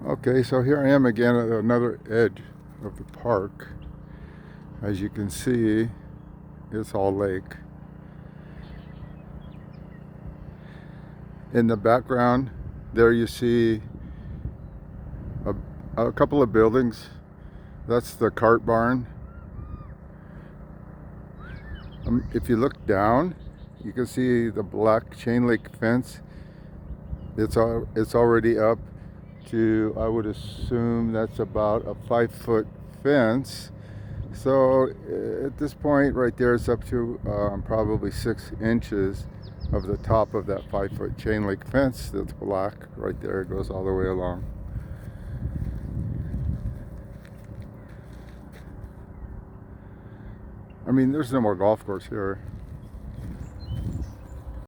Okay, so here I am again at another edge of the park. As you can see, it's all lake. In the background, there you see a couple of buildings. That's the cart barn. If you look down, you can see the black chain link fence. It's already up to, I would assume that's about a 5-foot fence. So at this point right there, it's up to probably 6 inches of the top of that 5-foot chain link fence that's black right there. It goes all the way along. I mean, there's no more golf course here.